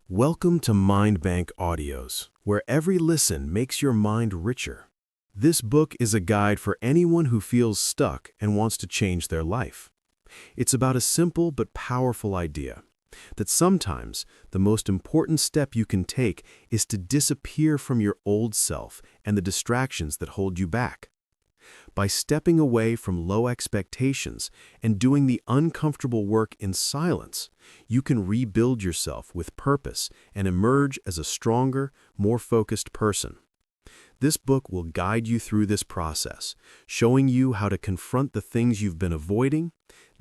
Welcome to Mind Bank Audios, where every listen makes your mind richer. This book is a guide for anyone who feels stuck and wants to change their life. It's about a simple but powerful idea, that sometimes the most important step you can take is to disappear from your old self and the distractions that hold you back. By stepping away from low expectations and doing the uncomfortable work in silence, you can rebuild yourself with purpose and emerge as a stronger, more focused person. This book will guide you through this process, showing you how to confront the things you've been avoiding,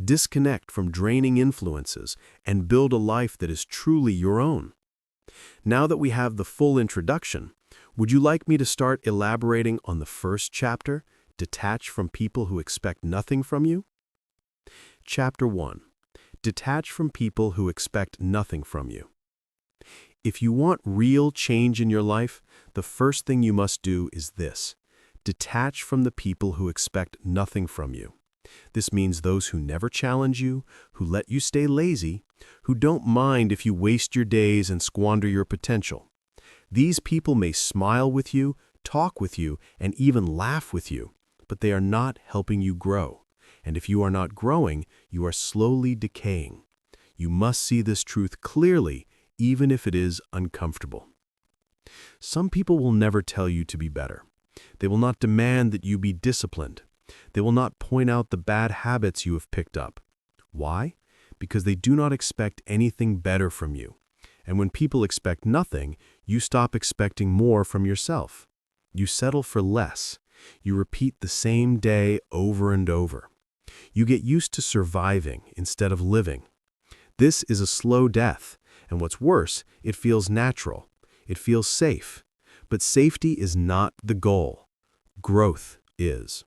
disconnect from draining influences, and build a life that is truly your own. Now that we have the full introduction, would you like me to start elaborating on the first chapter, Detach from people who expect nothing from you? Chapter 1. Detach from people who expect nothing from you. If you want real change in your life, the first thing you must do is this: detach from the people who expect nothing from you. This means those who never challenge you, who let you stay lazy, who don't mind if you waste your days and squander your potential. These people may smile with you, talk with you, and even laugh with you, but they are not helping you grow. And if you are not growing, you are slowly decaying. You must see this truth clearly, even if it is uncomfortable. Some people will never tell you to be better. They will not demand that you be disciplined. They will not point out the bad habits you have picked up. Why? Because they do not expect anything better from you. And when people expect nothing, you stop expecting more from yourself. You settle for less. You repeat the same day over and over. You get used to surviving instead of living. This is a slow death, and what's worse, it feels natural. It feels safe. But safety is not the goal. Growth is.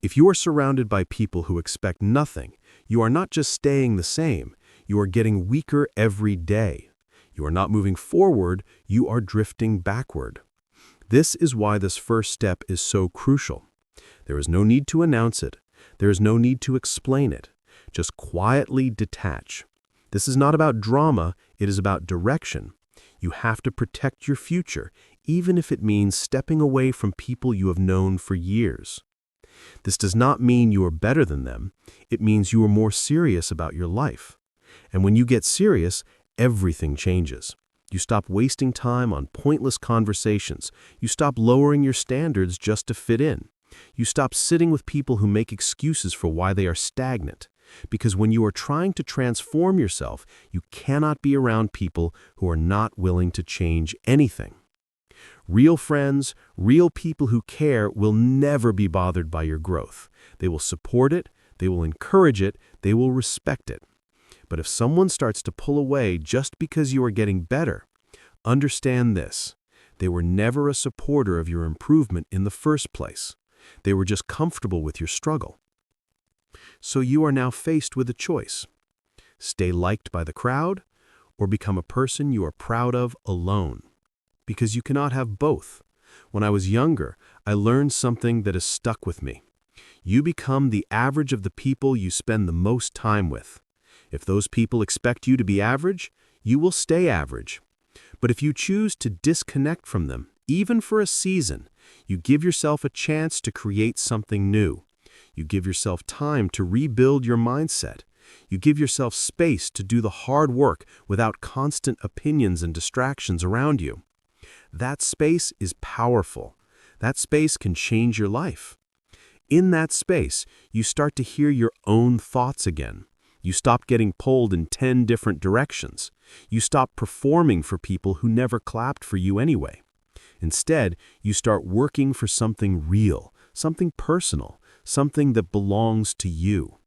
If you are surrounded by people who expect nothing, you are not just staying the same, you are getting weaker every day. You are not moving forward, you are drifting backward. This is why this first step is so crucial. There is no need to announce it. There is no need to explain it. Just quietly detach. This is not about drama, it is about direction. You have to protect your future, even if it means stepping away from people you have known for years. This does not mean you are better than them. It means you are more serious about your life. And when you get serious, everything changes. You stop wasting time on pointless conversations. You stop lowering your standards just to fit in. You stop sitting with people who make excuses for why they are stagnant. Because when you are trying to transform yourself, you cannot be around people who are not willing to change anything. Real friends, real people who care will never be bothered by your growth. They will support it, they will encourage it, they will respect it. But if someone starts to pull away just because you are getting better, understand this: they were never a supporter of your improvement in the first place. They were just comfortable with your struggle. So you are now faced with a choice: stay liked by the crowd, or become a person you are proud of alone. Because you cannot have both. When I was younger, I learned something that has stuck with me. You become the average of the people you spend the most time with. If those people expect you to be average, you will stay average. But if you choose to disconnect from them, even for a season, you give yourself a chance to create something new. You give yourself time to rebuild your mindset. You give yourself space to do the hard work without constant opinions and distractions around you. That space is powerful. That space can change your life. In that space, you start to hear your own thoughts again. You stop getting pulled in 10 different directions. You stop performing for people who never clapped for you anyway. Instead, you start working for something real, something personal, something that belongs to you.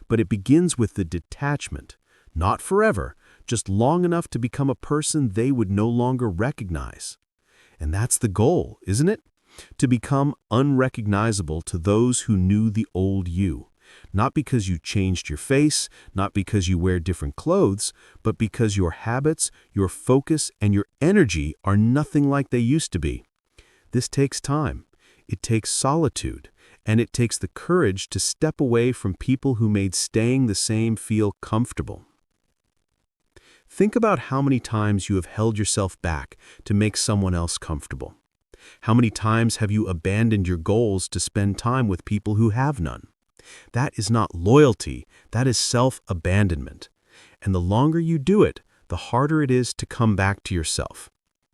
But it begins with the detachment. Not forever, just long enough to become a person they would no longer recognize. And that's the goal, isn't it? To become unrecognizable to those who knew the old you. Not because you changed your face, not because you wear different clothes, but because your habits, your focus, and your energy are nothing like they used to be. This takes time. It takes solitude, and it takes the courage to step away from people who made staying the same feel comfortable. Think about how many times you have held yourself back to make someone else comfortable. How many times have you abandoned your goals to spend time with people who have none? That is not loyalty, that is self-abandonment. And the longer you do it, the harder it is to come back to yourself.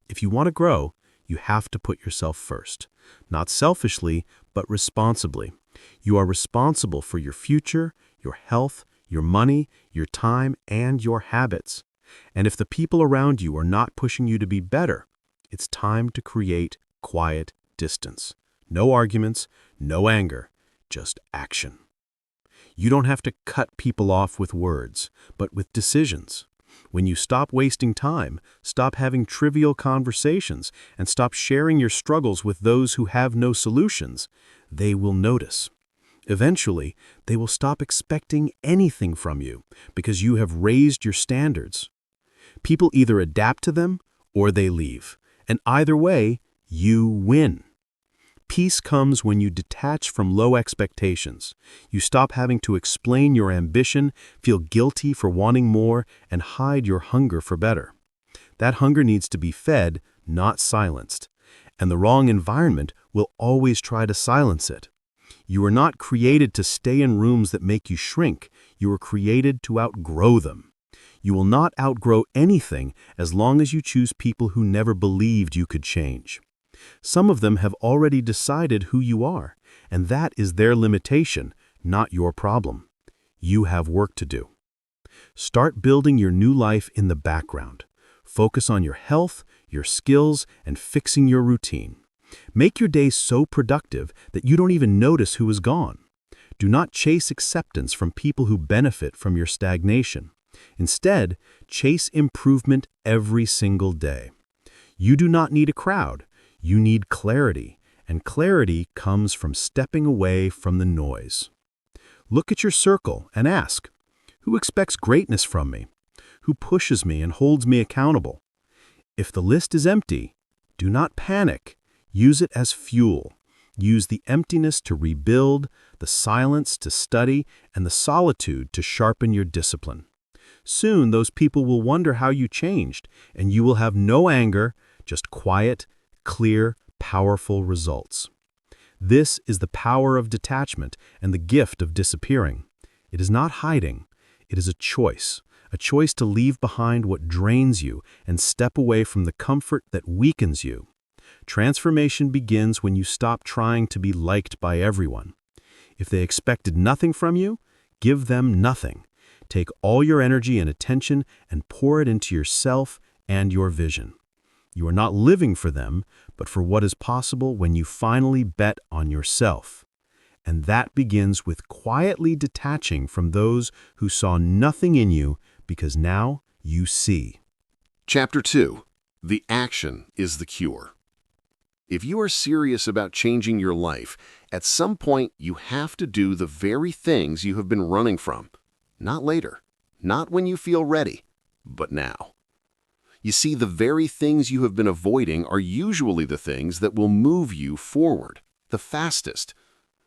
If you want to grow, you have to put yourself first. Not selfishly, but responsibly. You are responsible for your future, your health, your money, your time, and your habits. And if the people around you are not pushing you to be better, it's time to create quiet distance. No arguments, no anger, just action. You don't have to cut people off with words, but with decisions. When you stop wasting time, stop having trivial conversations, and stop sharing your struggles with those who have no solutions, they will notice. Eventually, they will stop expecting anything from you because you have raised your standards. People either adapt to them or they leave, and either way, you win. Peace comes when you detach from low expectations. You stop having to explain your ambition, feel guilty for wanting more, and hide your hunger for better. That hunger needs to be fed, not silenced. And the wrong environment will always try to silence it. You are not created to stay in rooms that make you shrink. You are created to outgrow them. You will not outgrow anything as long as you choose people who never believed you could change. Some of them have already decided who you are, and that is their limitation, not your problem. You have work to do. Start building your new life in the background. Focus on your health, your skills, and fixing your routine. Make your day so productive that you don't even notice who is gone. Do not chase acceptance from people who benefit from your stagnation. Instead, chase improvement every single day. You do not need a crowd. You need clarity, and clarity comes from stepping away from the noise. Look at your circle and ask, who expects greatness from me? Who pushes me and holds me accountable? If the list is empty, do not panic. Use it as fuel. Use the emptiness to rebuild, the silence to study, and the solitude to sharpen your discipline. Soon those people will wonder how you changed, and you will have no anger, just quiet, clear, powerful results. This is the power of detachment and the gift of disappearing. It is not hiding. It is a choice to leave behind what drains you and step away from the comfort that weakens you. Transformation begins when you stop trying to be liked by everyone. If they expected nothing from you, give them nothing. Take all your energy and attention and pour it into yourself and your vision. You are not living for them, but for what is possible when you finally bet on yourself. And that begins with quietly detaching from those who saw nothing in you because now you see. Chapter 2. The action is the cure. If you are serious about changing your life, at some point you have to do the very things you have been running from. Not later, not when you feel ready, but now. You see, the very things you have been avoiding are usually the things that will move you forward, the fastest.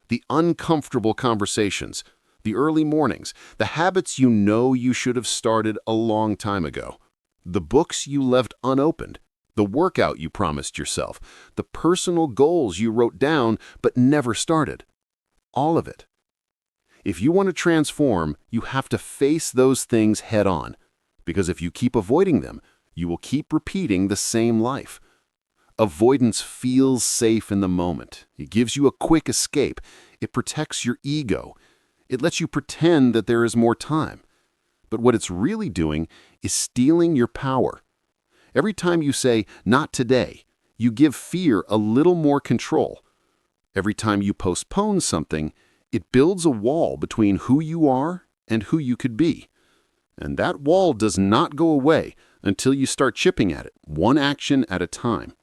The uncomfortable conversations, the early mornings, the habits you know you should have started a long time ago, the books you left unopened, the workout you promised yourself, the personal goals you wrote down but never started. All of it. If you want to transform, you have to face those things head on, because if you keep avoiding them, you will keep repeating the same life. Avoidance feels safe in the moment. It gives you a quick escape. It protects your ego. It lets you pretend that there is more time. But what it's really doing is stealing your power. Every time you say, "not today," you give fear a little more control. Every time you postpone something, it builds a wall between who you are and who you could be. And that wall does not go away until you start chipping at it, one action at a time.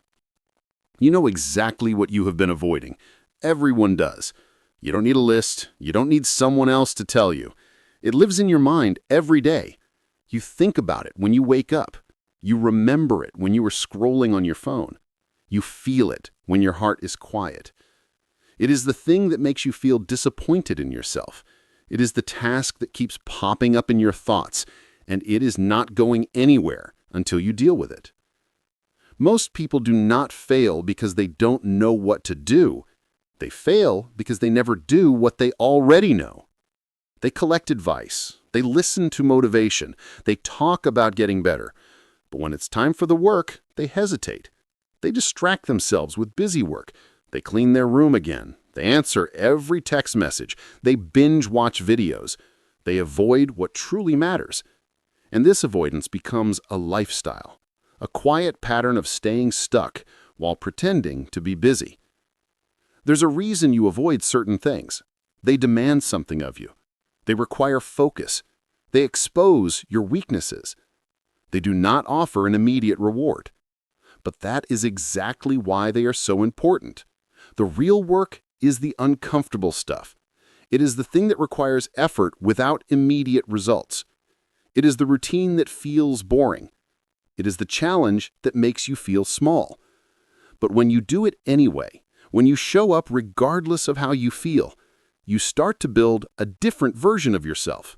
You know exactly what you have been avoiding. Everyone does. You don't need a list. You don't need someone else to tell you. It lives in your mind every day. You think about it when you wake up. You remember it when you are scrolling on your phone. You feel it when your heart is quiet. It is the thing that makes you feel disappointed in yourself. It is the task that keeps popping up in your thoughts, and it is not going anywhere until you deal with it. Most people do not fail because they don't know what to do. They fail because they never do what they already know. They collect advice, they listen to motivation, they talk about getting better. But when it's time for the work, they hesitate. They distract themselves with busy work. They clean their room again. They answer every text message. They binge watch videos. They avoid what truly matters. And this avoidance becomes a lifestyle, a quiet pattern of staying stuck while pretending to be busy. There's a reason you avoid certain things. They demand something of you. They require focus. They expose your weaknesses. They do not offer an immediate reward. But that is exactly why they are so important. The real work is the uncomfortable stuff. It is the thing that requires effort without immediate results. It is the routine that feels boring. It is the challenge that makes you feel small. But when you do it anyway, when you show up regardless of how you feel, you start to build a different version of yourself.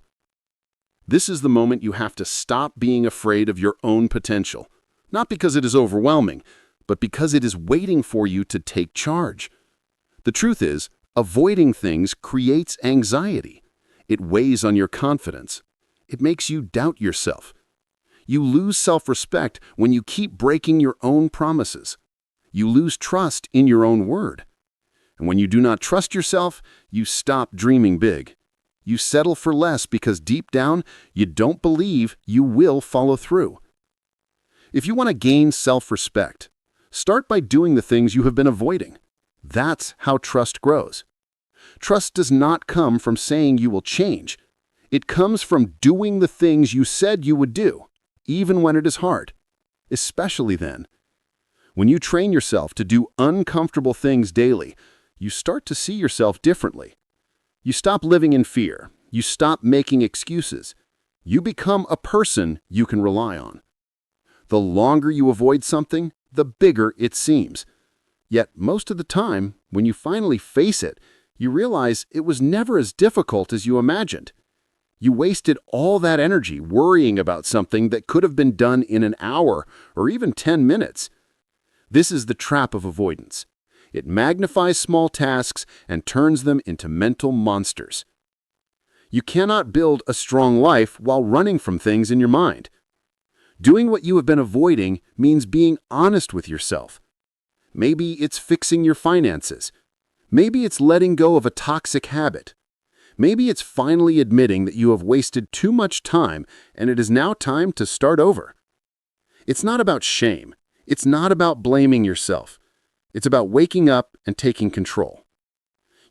This is the moment you have to stop being afraid of your own potential, not because it is overwhelming, but because it is waiting for you to take charge. The truth is, avoiding things creates anxiety. It weighs on your confidence. It makes you doubt yourself. You lose self-respect when you keep breaking your own promises. You lose trust in your own word. And when you do not trust yourself, you stop dreaming big. You settle for less because deep down, you don't believe you will follow through. If you want to gain self-respect, start by doing the things you have been avoiding. That's how trust grows. Trust does not come from saying you will change. It comes from doing the things you said you would do, even when it is hard, especially then. When you train yourself to do uncomfortable things daily, you start to see yourself differently. You stop living in fear. You stop making excuses. You become a person you can rely on. The longer you avoid something, the bigger it seems. Yet most of the time, when you finally face it, you realize it was never as difficult as you imagined. You wasted all that energy worrying about something that could have been done in an hour or even 10 minutes. This is the trap of avoidance. It magnifies small tasks and turns them into mental monsters. You cannot build a strong life while running from things in your mind. Doing what you have been avoiding means being honest with yourself. Maybe it's fixing your finances. Maybe it's letting go of a toxic habit. Maybe it's finally admitting that you have wasted too much time and it is now time to start over. It's not about shame. It's not about blaming yourself. It's about waking up and taking control.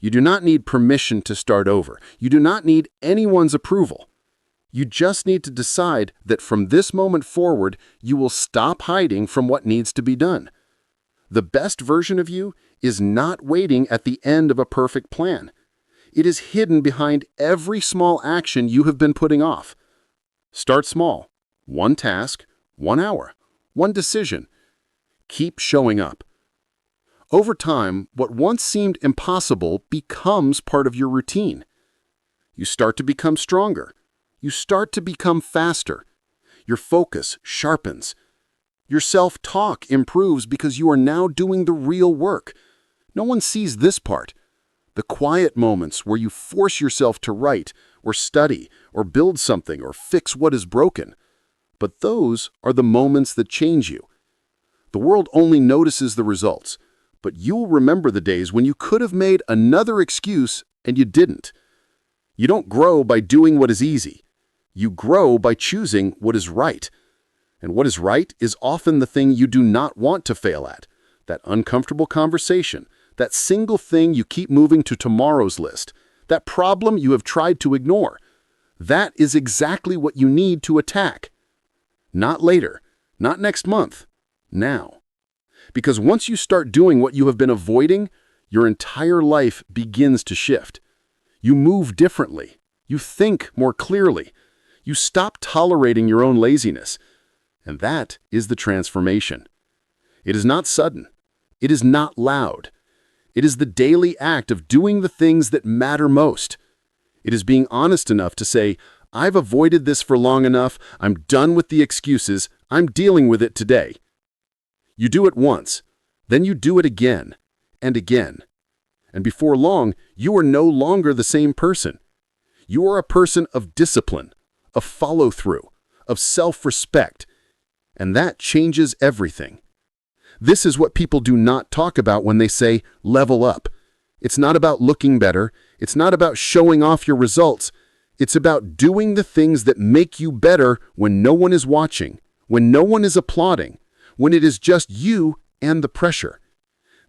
You do not need permission to start over. You do not need anyone's approval. You just need to decide that from this moment forward, you will stop hiding from what needs to be done. The best version of you is not waiting at the end of a perfect plan. It is hidden behind every small action you have been putting off. Start small. One task, 1 hour, one decision. Keep showing up. Over time, what once seemed impossible becomes part of your routine. You start to become stronger. You start to become faster. Your focus sharpens. Your self-talk improves because you are now doing the real work. No one sees this part. The quiet moments where you force yourself to write, or study, or build something, or fix what is broken. But those are the moments that change you. The world only notices the results, but you'll remember the days when you could have made another excuse and you didn't. You don't grow by doing what is easy. You grow by choosing what is right. And what is right is often the thing you do not want to fail at. That uncomfortable conversation, that single thing you keep moving to tomorrow's list, that problem you have tried to ignore. That is exactly what you need to attack. Not later, not next month, now. Because once you start doing what you have been avoiding, your entire life begins to shift. You move differently. You think more clearly. You stop tolerating your own laziness. And that is the transformation. It is not sudden. It is not loud. It is the daily act of doing the things that matter most. It is being honest enough to say, I've avoided this for long enough. I'm done with the excuses. I'm dealing with it today. You do it once, then you do it again and again. And before long, you are no longer the same person. You are a person of discipline, of follow-through, of self-respect. And that changes everything. This is what people do not talk about when they say, level up. It's not about looking better. It's not about showing off your results. It's about doing the things that make you better when no one is watching, when no one is applauding, when it is just you and the pressure.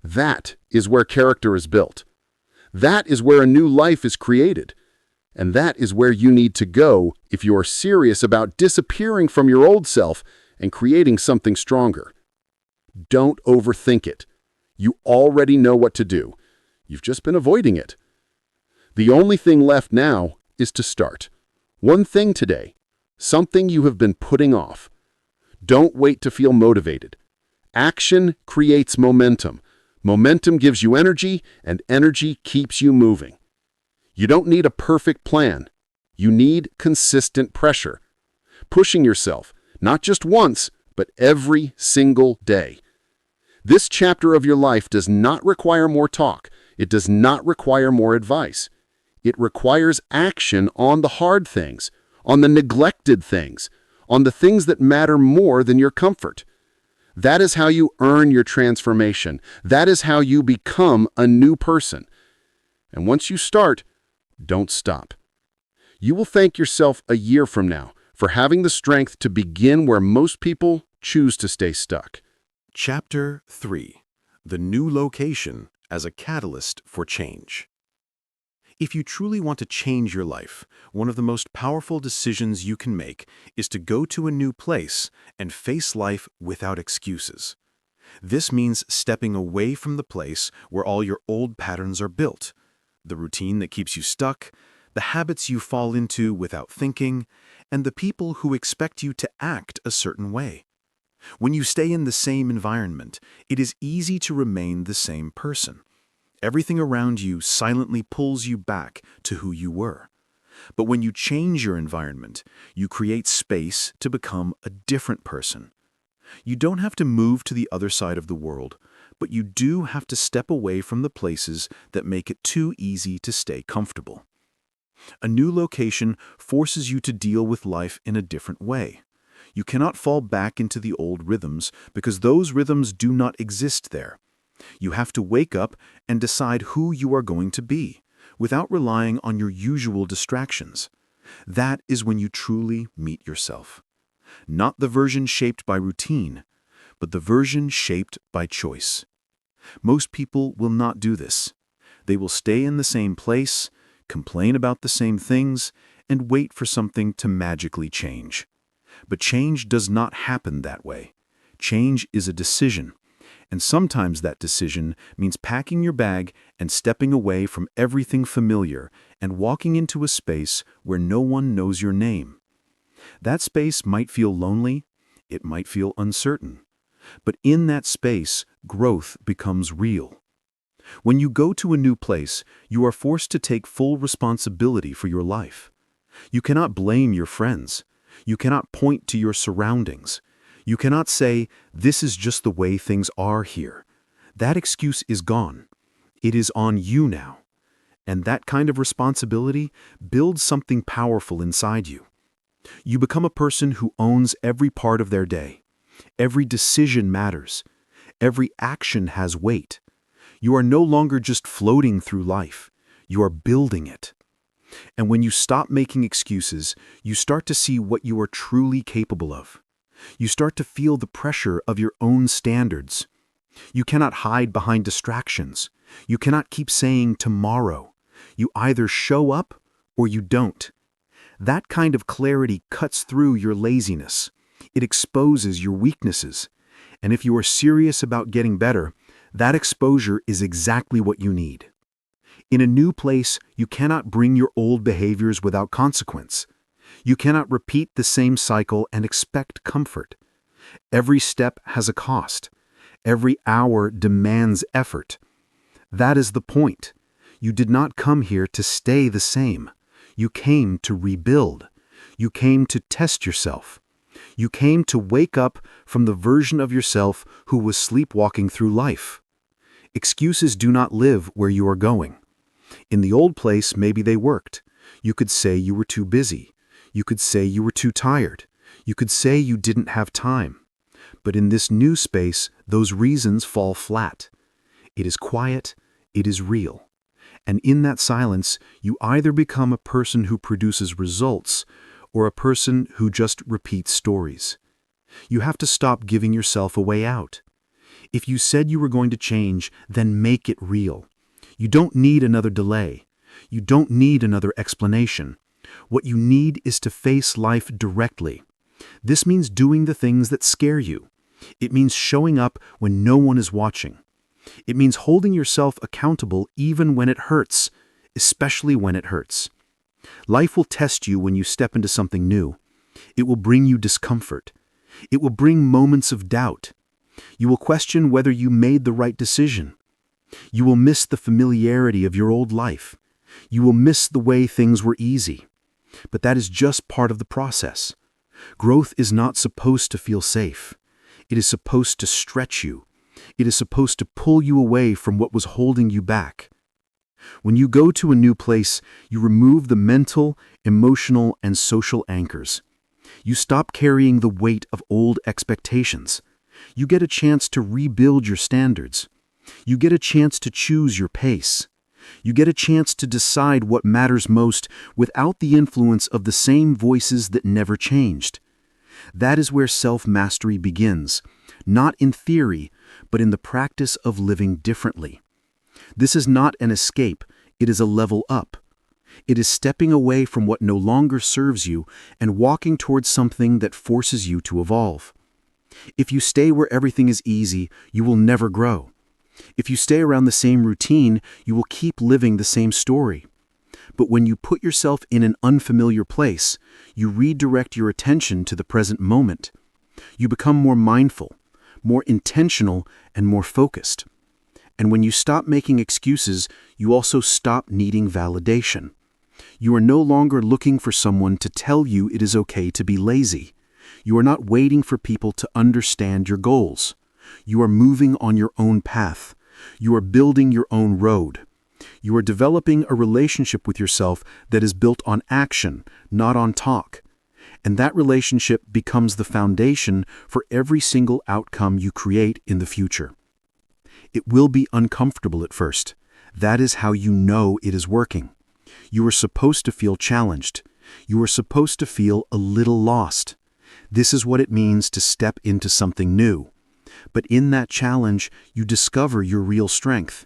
That is where character is built. That is where a new life is created. And that is where you need to go if you are serious about disappearing from your old self and creating something stronger. Don't overthink it. You already know what to do. You've just been avoiding it. The only thing left now is to start. One thing today, something you have been putting off. Don't wait to feel motivated. Action creates momentum. Momentum gives you energy, and energy keeps you moving. You don't need a perfect plan. You need consistent pressure. Pushing yourself, not just once, but every single day. This chapter of your life does not require more talk. It does not require more advice. It requires action on the hard things, on the neglected things, on the things that matter more than your comfort. That is how you earn your transformation. That is how you become a new person. And once you start, don't stop. You will thank yourself a year from now for having the strength to begin where most people choose to stay stuck. Chapter 3. The New Location as a Catalyst for Change. If you truly want to change your life, one of the most powerful decisions you can make is to go to a new place and face life without excuses. This means stepping away from the place where all your old patterns are built, the routine that keeps you stuck, the habits you fall into without thinking, and the people who expect you to act a certain way. When you stay in the same environment, it is easy to remain the same person. Everything around you silently pulls you back to who you were. But when you change your environment, you create space to become a different person. You don't have to move to the other side of the world, but you do have to step away from the places that make it too easy to stay comfortable. A new location forces you to deal with life in a different way. You cannot fall back into the old rhythms because those rhythms do not exist there. You have to wake up and decide who you are going to be, without relying on your usual distractions. That is when you truly meet yourself. Not the version shaped by routine, but the version shaped by choice. Most people will not do this. They will stay in the same place, complain about the same things, and wait for something to magically change. But change does not happen that way. Change is a decision. And sometimes that decision means packing your bag and stepping away from everything familiar and walking into a space where no one knows your name. That space might feel lonely, it might feel uncertain. But in that space, growth becomes real. When you go to a new place, you are forced to take full responsibility for your life. You cannot blame your friends. You cannot point to your surroundings. You cannot say, this is just the way things are here. That excuse is gone. It is on you now. And that kind of responsibility builds something powerful inside you. You become a person who owns every part of their day. Every decision matters. Every action has weight. You are no longer just floating through life. You are building it. And when you stop making excuses, you start to see what you are truly capable of. You start to feel the pressure of your own standards. You cannot hide behind distractions. You cannot keep saying tomorrow. You either show up or you don't. That kind of clarity cuts through your laziness. It exposes your weaknesses. And if you are serious about getting better, that exposure is exactly what you need. In a new place, you cannot bring your old behaviors without consequence. You cannot repeat the same cycle and expect comfort. Every step has a cost. Every hour demands effort. That is the point. You did not come here to stay the same. You came to rebuild. You came to test yourself. You came to wake up from the version of yourself who was sleepwalking through life. Excuses do not live where you are going. In the old place, maybe they worked. You could say you were too busy. You could say you were too tired. You could say you didn't have time. But in this new space, those reasons fall flat. It is quiet. It is real. And in that silence, you either become a person who produces results or a person who just repeats stories. You have to stop giving yourself a way out. If you said you were going to change, then make it real. You don't need another delay. You don't need another explanation. What you need is to face life directly. This means doing the things that scare you. It means showing up when no one is watching. It means holding yourself accountable even when it hurts, especially when it hurts. Life will test you when you step into something new. It will bring you discomfort. It will bring moments of doubt. You will question whether you made the right decision. You will miss the familiarity of your old life. You will miss the way things were easy. But that is just part of the process. Growth is not supposed to feel safe. It is supposed to stretch you. It is supposed to pull you away from what was holding you back. When you go to a new place, you remove the mental, emotional, and social anchors. You stop carrying the weight of old expectations. You get a chance to rebuild your standards. You get a chance to choose your pace. You get a chance to decide what matters most without the influence of the same voices that never changed. That is where self-mastery begins, not in theory, but in the practice of living differently. This is not an escape, it is a level up. It is stepping away from what no longer serves you and walking towards something that forces you to evolve. If you stay where everything is easy, you will never grow. If you stay around the same routine, you will keep living the same story. But when you put yourself in an unfamiliar place, you redirect your attention to the present moment. You become more mindful, more intentional, and more focused. And when you stop making excuses, you also stop needing validation. You are no longer looking for someone to tell you it is okay to be lazy. You are not waiting for people to understand your goals. You are moving on your own path. You are building your own road. You are developing a relationship with yourself that is built on action, not on talk. And that relationship becomes the foundation for every single outcome you create in the future. It will be uncomfortable at first. That is how you know it is working. You are supposed to feel challenged. You are supposed to feel a little lost. This is what it means to step into something new. But in that challenge, you discover your real strength.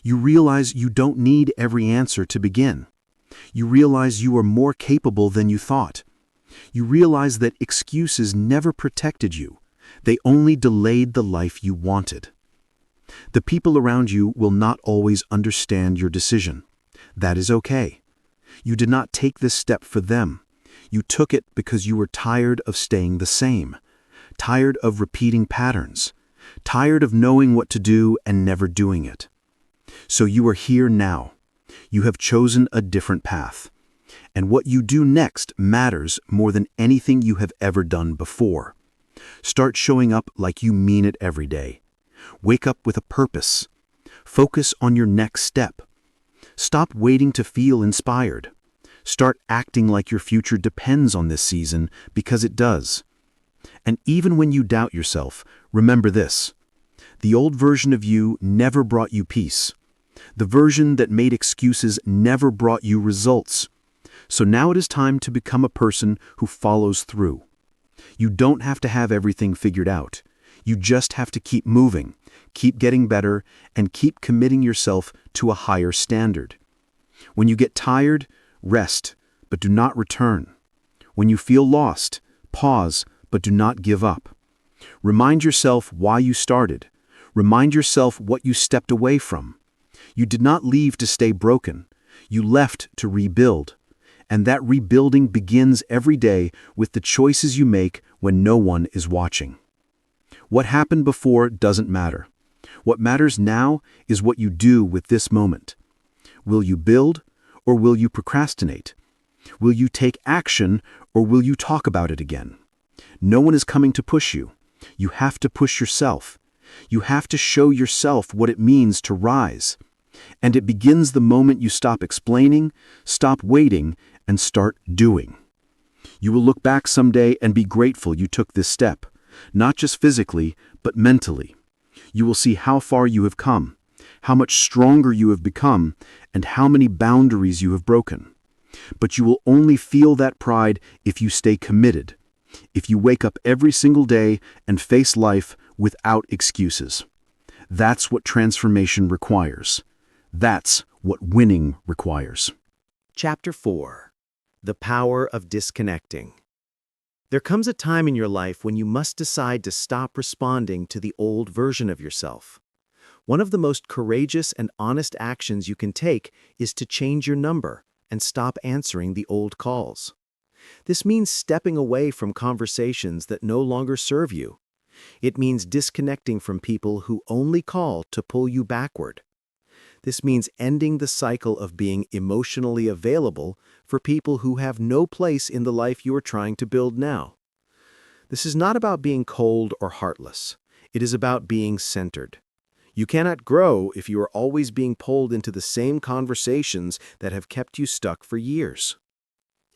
You realize you don't need every answer to begin. You realize you are more capable than you thought. You realize that excuses never protected you. They only delayed the life you wanted. The people around you will not always understand your decision. That is okay. You did not take this step for them. You took it because you were tired of staying the same, tired of repeating patterns, tired of knowing what to do and never doing it. So you are here now. You have chosen a different path. And what you do next matters more than anything you have ever done before. Start showing up like you mean it every day. Wake up with a purpose. Focus on your next step. Stop waiting to feel inspired. Start acting like your future depends on this season, because it does. And even when you doubt yourself, remember this. The old version of you never brought you peace. The version that made excuses never brought you results. So now it is time to become a person who follows through. You don't have to have everything figured out. You just have to keep moving, keep getting better, and keep committing yourself to a higher standard. When you get tired, rest, but do not return. When you feel lost, pause, but do not give up. Remind yourself why you started. Remind yourself what you stepped away from. You did not leave to stay broken. You left to rebuild. And that rebuilding begins every day with the choices you make when no one is watching. What happened before doesn't matter. What matters now is what you do with this moment. Will you build or will you procrastinate? Will you take action, or will you talk about it again? No one is coming to push you. You have to push yourself. You have to show yourself what it means to rise. And it begins the moment you stop explaining, stop waiting, and start doing. You will look back someday and be grateful you took this step, not just physically, but mentally. You will see how far you have come, how much stronger you have become, and how many boundaries you have broken. But you will only feel that pride if you stay committed, if you wake up every single day and face life without excuses. That's what transformation requires. That's what winning requires. Chapter 4. The Power of Disconnecting. There comes a time in your life when you must decide to stop responding to the old version of yourself. One of the most courageous and honest actions you can take is to change your number and stop answering the old calls. This means stepping away from conversations that no longer serve you. It means disconnecting from people who only call to pull you backward. This means ending the cycle of being emotionally available for people who have no place in the life you are trying to build now. This is not about being cold or heartless. It is about being centered. You cannot grow if you are always being pulled into the same conversations that have kept you stuck for years.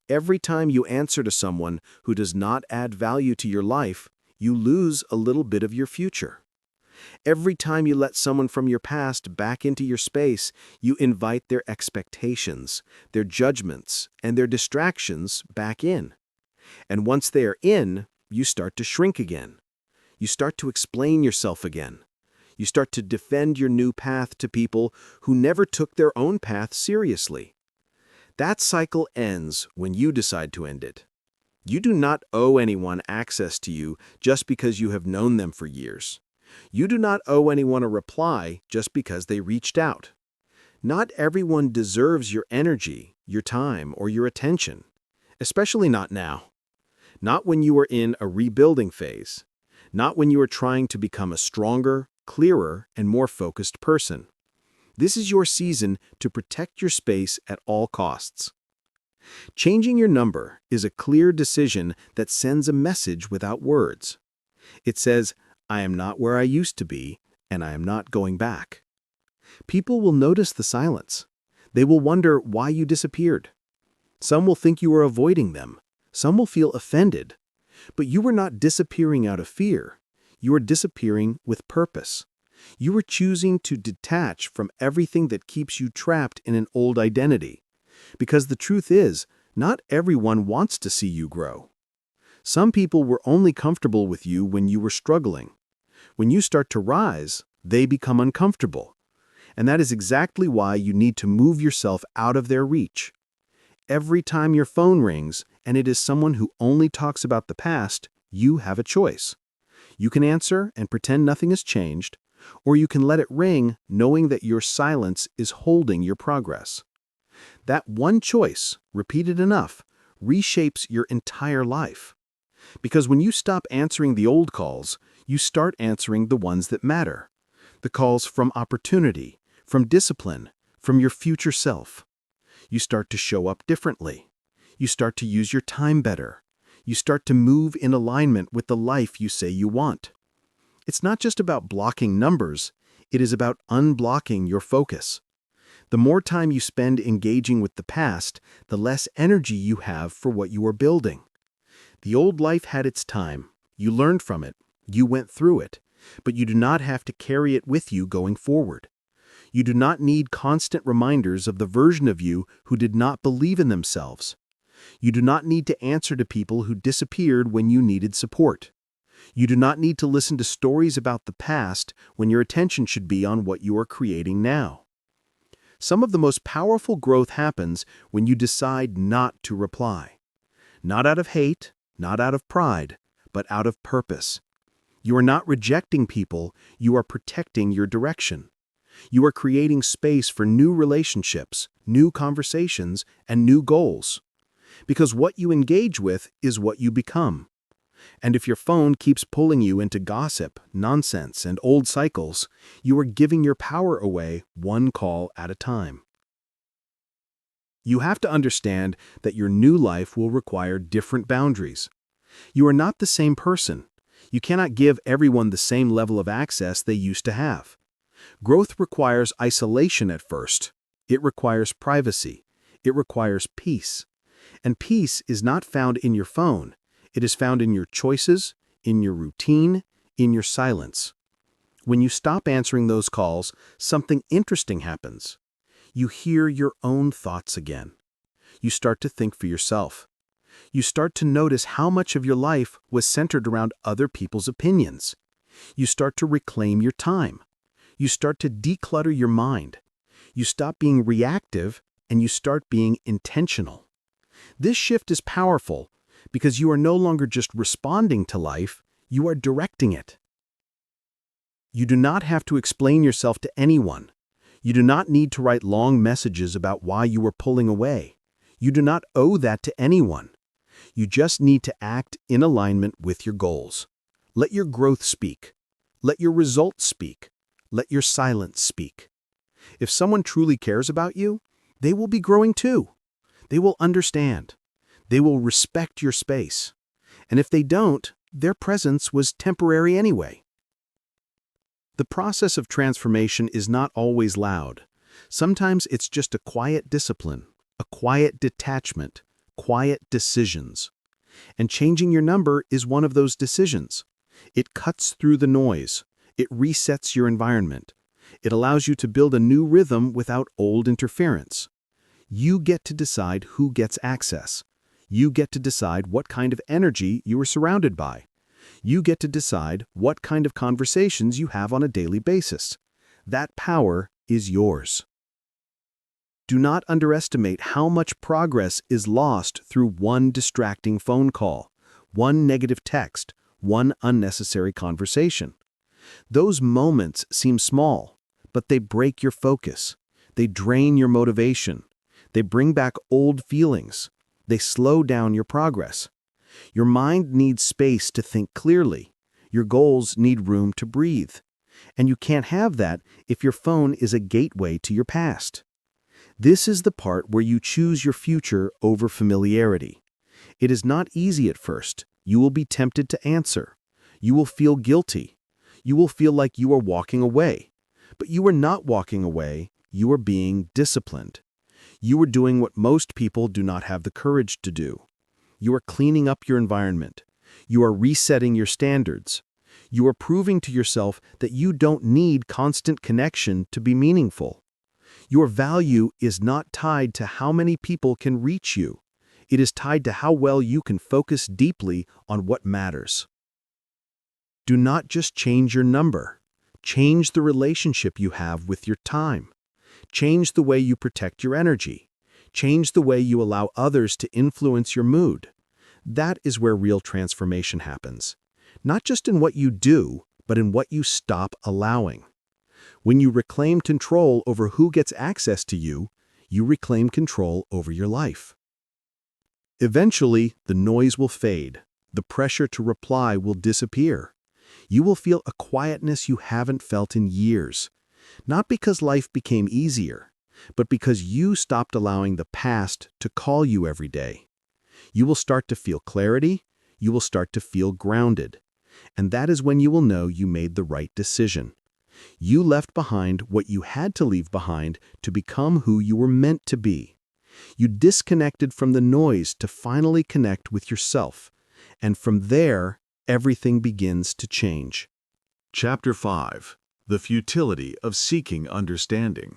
Every time you answer to someone who does not add value to your life, you lose a little bit of your future. Every time you let someone from your past back into your space, you invite their expectations, their judgments, and their distractions back in. And once they are in, you start to shrink again. You start to explain yourself again. You start to defend your new path to people who never took their own path seriously. That cycle ends when you decide to end it. You do not owe anyone access to you just because you have known them for years. You do not owe anyone a reply just because they reached out. Not everyone deserves your energy, your time, or your attention, especially not now. Not when you are in a rebuilding phase. Not when you are trying to become a stronger, clearer, and more focused person. This is your season to protect your space at all costs. Changing your number is a clear decision that sends a message without words. It says, I am not where I used to be, and I am not going back. People will notice the silence. They will wonder why you disappeared. Some will think you are avoiding them. Some will feel offended. But you are not disappearing out of fear. You are disappearing with purpose. You are choosing to detach from everything that keeps you trapped in an old identity. Because the truth is, not everyone wants to see you grow. Some people were only comfortable with you when you were struggling. When you start to rise, they become uncomfortable. And that is exactly why you need to move yourself out of their reach. Every time your phone rings, and it is someone who only talks about the past, you have a choice. You can answer and pretend nothing has changed, or you can let it ring knowing that your silence is holding your progress. That one choice, repeated enough, reshapes your entire life. Because when you stop answering the old calls, you start answering the ones that matter. The calls from opportunity, from discipline, from your future self. You start to show up differently. You start to use your time better. You start to move in alignment with the life you say you want. It's not just about blocking numbers, it is about unblocking your focus. The more time you spend engaging with the past, the less energy you have for what you are building. The old life had its time. You learned from it. You went through it. But you do not have to carry it with you going forward. You do not need constant reminders of the version of you who did not believe in themselves. You do not need to answer to people who disappeared when you needed support. You do not need to listen to stories about the past when your attention should be on what you are creating now. Some of the most powerful growth happens when you decide not to reply. Not out of hate, not out of pride, but out of purpose. You are not rejecting people, you are protecting your direction. You are creating space for new relationships, new conversations, and new goals. Because what you engage with is what you become. And if your phone keeps pulling you into gossip, nonsense, and old cycles, you are giving your power away one call at a time. You have to understand that your new life will require different boundaries. You are not the same person. You cannot give everyone the same level of access they used to have. Growth requires isolation at first. It requires privacy. It requires peace. And peace is not found in your phone. It is found in your choices, in your routine, in your silence. When you stop answering those calls, something interesting happens. You hear your own thoughts again. You start to think for yourself. You start to notice how much of your life was centered around other people's opinions. You start to reclaim your time. You start to declutter your mind. You stop being reactive and you start being intentional. This shift is powerful because you are no longer just responding to life, you are directing it. You do not have to explain yourself to anyone. You do not need to write long messages about why you were pulling away. You do not owe that to anyone. You just need to act in alignment with your goals. Let your growth speak. Let your results speak. Let your silence speak. If someone truly cares about you, they will be growing too. They will understand. They will respect your space. And if they don't, their presence was temporary anyway. The process of transformation is not always loud. Sometimes it's just a quiet discipline, a quiet detachment, quiet decisions. And changing your number is one of those decisions. It cuts through the noise. It resets your environment. It allows you to build a new rhythm without old interference. You get to decide who gets access. You get to decide what kind of energy you are surrounded by. You get to decide what kind of conversations you have on a daily basis. That power is yours. Do not underestimate how much progress is lost through one distracting phone call, one negative text, one unnecessary conversation. Those moments seem small, but they break your focus. They drain your motivation. They bring back old feelings. They slow down your progress. Your mind needs space to think clearly. Your goals need room to breathe. And you can't have that if your phone is a gateway to your past. This is the part where you choose your future over familiarity. It is not easy at first. You will be tempted to answer. You will feel guilty. You will feel like you are walking away. But you are not walking away. You are being disciplined. You are doing what most people do not have the courage to do. You are cleaning up your environment. You are resetting your standards. You are proving to yourself that you don't need constant connection to be meaningful. Your value is not tied to how many people can reach you. It is tied to how well you can focus deeply on what matters. Do not just change your number. Change the relationship you have with your time. Change the way you protect your energy. Change the way you allow others to influence your mood. That is where real transformation happens. Not just in what you do, but in what you stop allowing. When you reclaim control over who gets access to you, you reclaim control over your life. Eventually, the noise will fade. The pressure to reply will disappear. You will feel a quietness you haven't felt in years. Not because life became easier, but because you stopped allowing the past to call you every day. You will start to feel clarity. You will start to feel grounded. And that is when you will know you made the right decision. You left behind what you had to leave behind to become who you were meant to be. You disconnected from the noise to finally connect with yourself. And from there, everything begins to change. Chapter 5. The Futility of Seeking Understanding.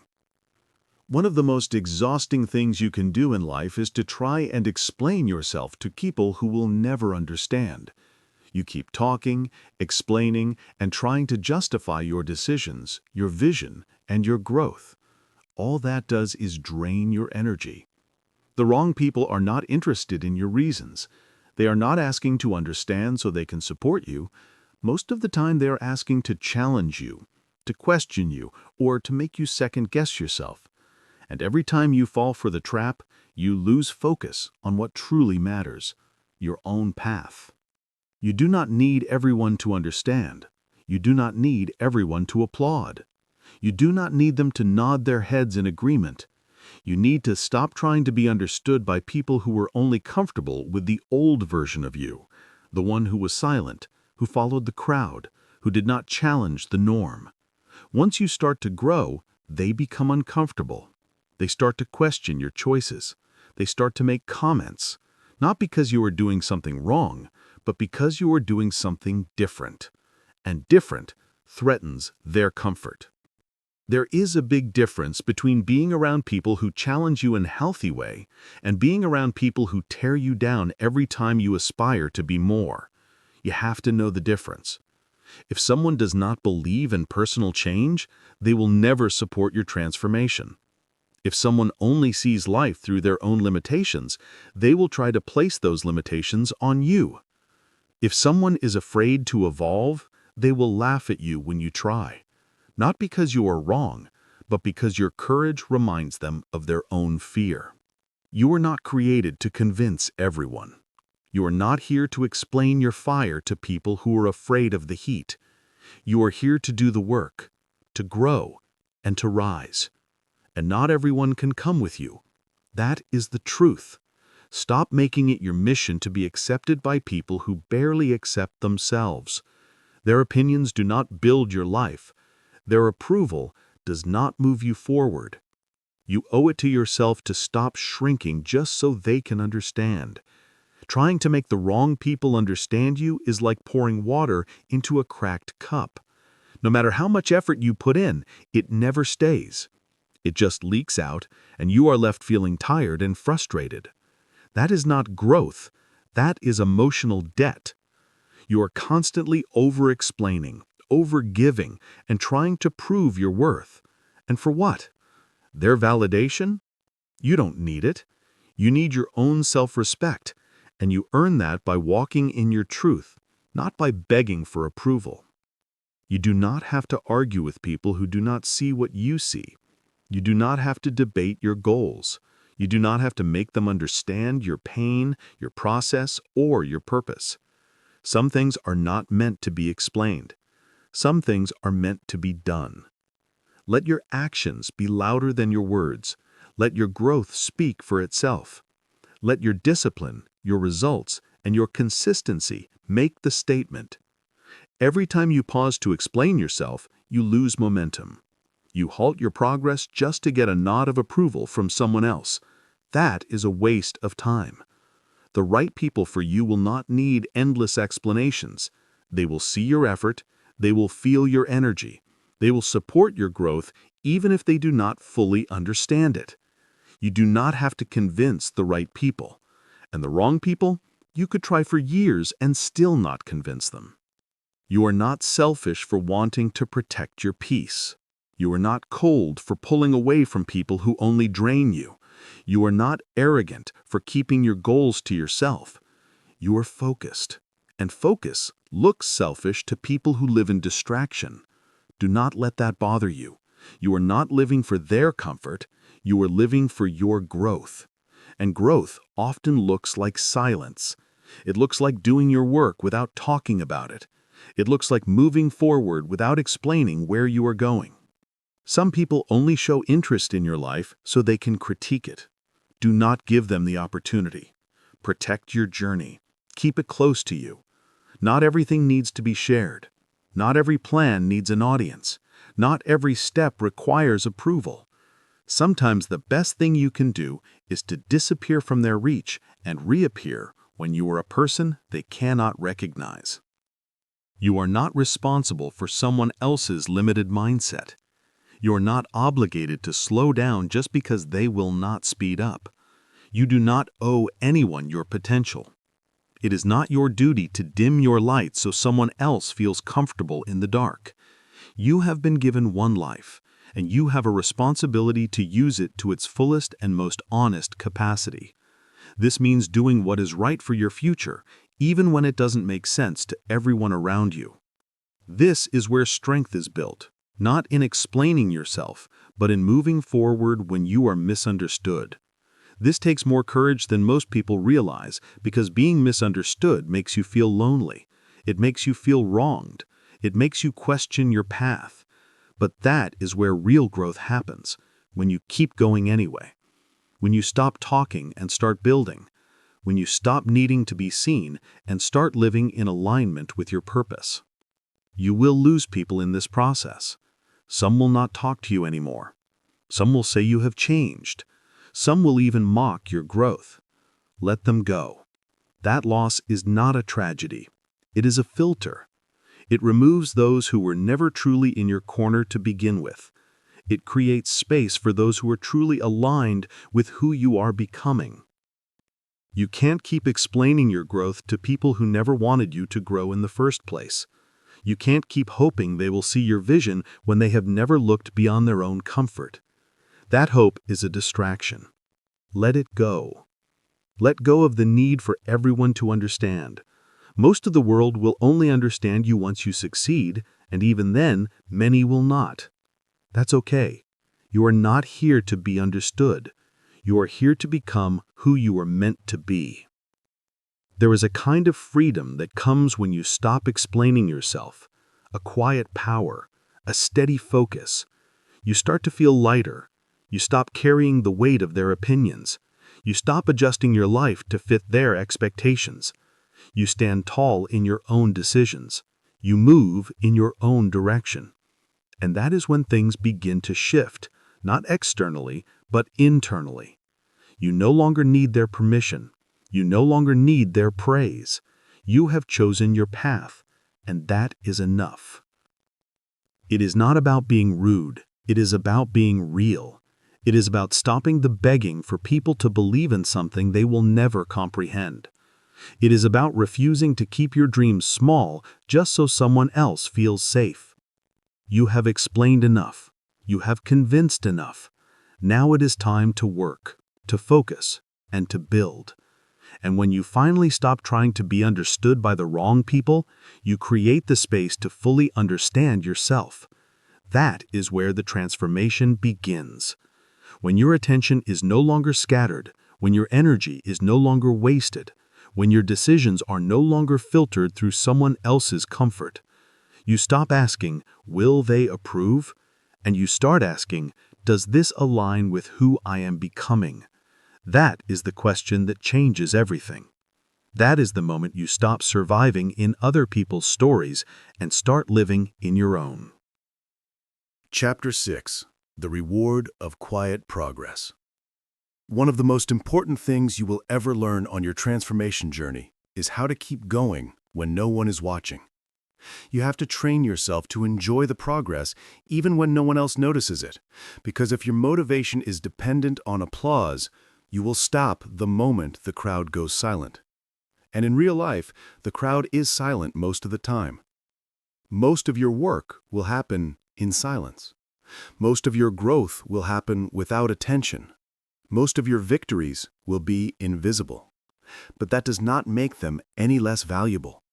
One of the most exhausting things you can do in life is to try and explain yourself to people who will never understand. You keep talking, explaining, and trying to justify your decisions, your vision, and your growth. All that does is drain your energy. The wrong people are not interested in your reasons. They are not asking to understand so they can support you. Most of the time they are asking to challenge you, to question you, or to make you second-guess yourself. And every time you fall for the trap, you lose focus on what truly matters, your own path. You do not need everyone to understand. You do not need everyone to applaud. You do not need them to nod their heads in agreement. You need to stop trying to be understood by people who were only comfortable with the old version of you, the one who was silent, who followed the crowd, who did not challenge the norm. Once you start to grow, they become uncomfortable. They start to question your choices. They start to make comments, not because you are doing something wrong, but because you are doing something different. And different threatens their comfort. There is a big difference between being around people who challenge you in a healthy way and being around people who tear you down every time you aspire to be more. You have to know the difference. If someone does not believe in personal change, they will never support your transformation. If someone only sees life through their own limitations, they will try to place those limitations on you. If someone is afraid to evolve, they will laugh at you when you try. Not because you are wrong, but because your courage reminds them of their own fear. You are not created to convince everyone. You are not here to explain your fire to people who are afraid of the heat. You are here to do the work, to grow, and to rise. And not everyone can come with you. That is the truth. Stop making it your mission to be accepted by people who barely accept themselves. Their opinions do not build your life. Their approval does not move you forward. You owe it to yourself to stop shrinking just so they can understand. Trying to make the wrong people understand you is like pouring water into a cracked cup. No matter how much effort you put in, it never stays. It just leaks out, and you are left feeling tired and frustrated. That is not growth. That is emotional debt. You are constantly over-explaining, over-giving, and trying to prove your worth. And for what? Their validation? You don't need it. You need your own self-respect, and you earn that by walking in your truth, not by begging for approval. You do not have to argue with people who do not see what you see. You do not have to debate your goals. You do not have to make them understand your pain, your process, or your purpose. Some things are not meant to be explained. Some things are meant to be done. Let your actions be louder than your words. Let your growth speak for itself. Let your discipline, your results, and your consistency make the statement. Every time you pause to explain yourself, you lose momentum. You halt your progress just to get a nod of approval from someone else. That is a waste of time. The right people for you will not need endless explanations. They will see your effort. They will feel your energy. They will support your growth even if they do not fully understand it. You do not have to convince the right people. And the wrong people, you could try for years and still not convince them. You are not selfish for wanting to protect your peace. You are not cold for pulling away from people who only drain you. You are not arrogant for keeping your goals to yourself. You are focused. And focus looks selfish to people who live in distraction. Do not let that bother you. You are not living for their comfort. You are living for your growth. And growth often looks like silence. It looks like doing your work without talking about it. It looks like moving forward without explaining where you are going. Some people only show interest in your life so they can critique it. Do not give them the opportunity. Protect your journey. Keep it close to you. Not everything needs to be shared. Not every plan needs an audience. Not every step requires approval. Sometimes the best thing you can do is to disappear from their reach and reappear when you are a person they cannot recognize. You are not responsible for someone else's limited mindset. You are not obligated to slow down just because they will not speed up. You do not owe anyone your potential. It is not your duty to dim your light so someone else feels comfortable in the dark. You have been given one life, and you have a responsibility to use it to its fullest and most honest capacity. This means doing what is right for your future, even when it doesn't make sense to everyone around you. This is where strength is built. Not in explaining yourself, but in moving forward when you are misunderstood. This takes more courage than most people realize because being misunderstood makes you feel lonely. It makes you feel wronged. It makes you question your path. But that is where real growth happens, when you keep going anyway. when you stop talking and start building, when you stop needing to be seen and start living in alignment with your purpose. You will lose people in this process. Some will not talk to you anymore. Some will say you have changed. Some will even mock your growth. Let them go. That loss is not a tragedy. It is a filter. It removes those who were never truly in your corner to begin with. It creates space for those who are truly aligned with who you are becoming. You can't keep explaining your growth to people who never wanted you to grow in the first place. You can't keep hoping they will see your vision when they have never looked beyond their own comfort. That hope is a distraction. Let it go. Let go of the need for everyone to understand. Most of the world will only understand you once you succeed, and even then, many will not. That's okay. You are not here to be understood. You are here to become who you are meant to be. There is a kind of freedom that comes when you stop explaining yourself, a quiet power, a steady focus. You start to feel lighter. You stop carrying the weight of their opinions. You stop adjusting your life to fit their expectations. You stand tall in your own decisions. You move in your own direction. And that is when things begin to shift, not externally, but internally. You no longer need their permission. You no longer need their praise. You have chosen your path, and that is enough. It is not about being rude. It is about being real. It is about stopping the begging for people to believe in something they will never comprehend. It is about refusing to keep your dreams small just so someone else feels safe. You have explained enough. You have convinced enough. Now it is time to work, to focus, and to build. And when you finally stop trying to be understood by the wrong people, you create the space to fully understand yourself. That is where the transformation begins. When your attention is no longer scattered, when your energy is no longer wasted, when your decisions are no longer filtered through someone else's comfort, you stop asking, will they approve? And you start asking, does this align with who I am becoming? That is the question that changes everything. That is the moment you stop surviving in other people's stories and start living in your own. Chapter 6. The Reward of Quiet Progress. One of the most important things you will ever learn on your transformation journey is how to keep going when no one is watching. You have to train yourself to enjoy the progress even when no one else notices it, because if your motivation is dependent on applause, you will stop the moment the crowd goes silent. And in real life, the crowd is silent most of the time. Most of your work will happen in silence. Most of your growth will happen without attention. Most of your victories will be invisible. But that does not make them any less valuable.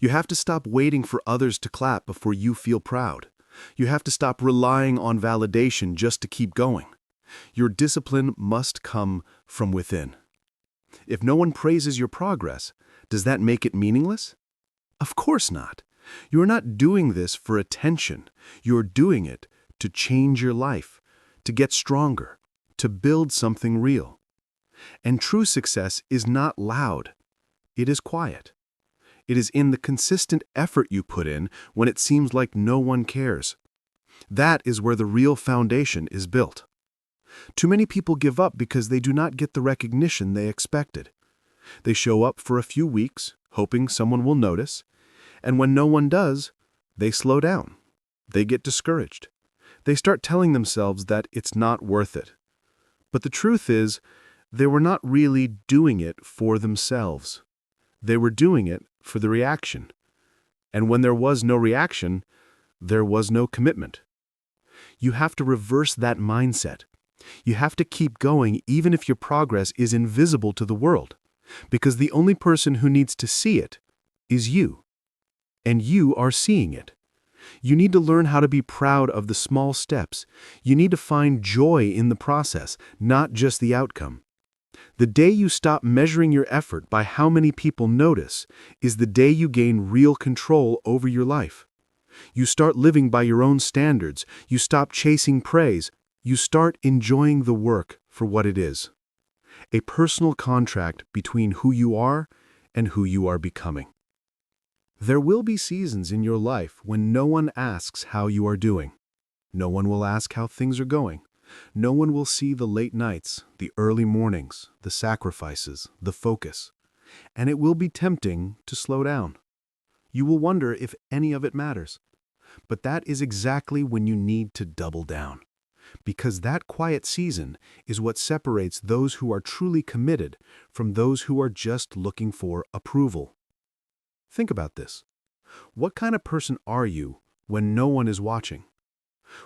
You have to stop waiting for others to clap before you feel proud. You have to stop relying on validation just to keep going. Your discipline must come from within. If no one praises your progress, does that make it meaningless? Of course not. You are not doing this for attention. You are doing it to change your life, to get stronger, to build something real. And true success is not loud. It is quiet. It is in the consistent effort you put in when it seems like no one cares. That is where the real foundation is built. Too many people give up because they do not get the recognition they expected. They show up for a few weeks, hoping someone will notice, and when no one does, they slow down. They get discouraged. They start telling themselves that it's not worth it. But the truth is, they were not really doing it for themselves. They were doing it for the reaction. And when there was no reaction, there was no commitment. You have to reverse that mindset. You have to keep going even if your progress is invisible to the world, because the only person who needs to see it is you. And you are seeing it. You need to learn how to be proud of the small steps. You need to find joy in the process, not just the outcome. The day you stop measuring your effort by how many people notice is the day you gain real control over your life. You start living by your own standards. You stop chasing praise. You start enjoying the work for what it is. a personal contract between who you are and who you are becoming. There will be seasons in your life when no one asks how you are doing. No one will ask how things are going. No one will see the late nights, the early mornings, the sacrifices, the focus. And it will be tempting to slow down. You will wonder if any of it matters. But that is exactly when you need to double down. Because that quiet season is what separates those who are truly committed from those who are just looking for approval. Think about this. What kind of person are you when no one is watching?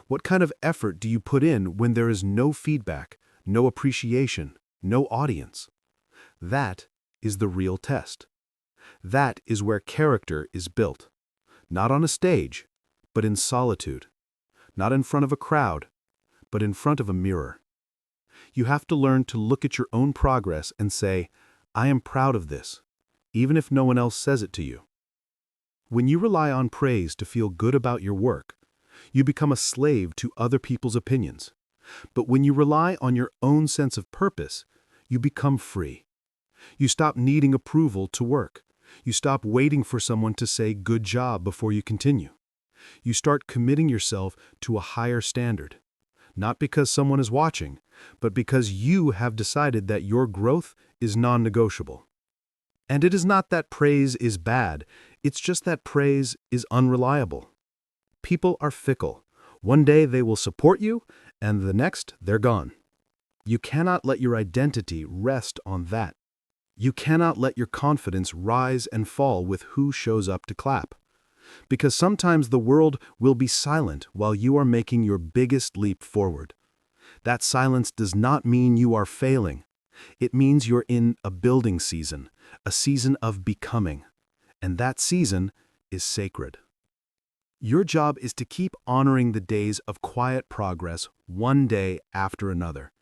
What kind of effort do you put in when there is no feedback, no appreciation, no audience? That is the real test. That is where character is built. Not on a stage, but in solitude. Not in front of a crowd, but in front of a mirror. You have to learn to look at your own progress and say, I am proud of this, even if no one else says it to you. When you rely on praise to feel good about your work, you become a slave to other people's opinions. But when you rely on your own sense of purpose, you become free. You stop needing approval to work. You stop waiting for someone to say good job before you continue. You start committing yourself to a higher standard. Not because someone is watching, but because you have decided that your growth is non-negotiable. And it is not that praise is bad, it's just that praise is unreliable. People are fickle. One day they will support you, and the next they're gone. You cannot let your identity rest on that. You cannot let your confidence rise and fall with who shows up to clap. Because sometimes the world will be silent while you are making your biggest leap forward. That silence does not mean you are failing. It means you're in a building season, a season of becoming. And that season is sacred. Your job is to keep honoring the days of quiet progress one day after another.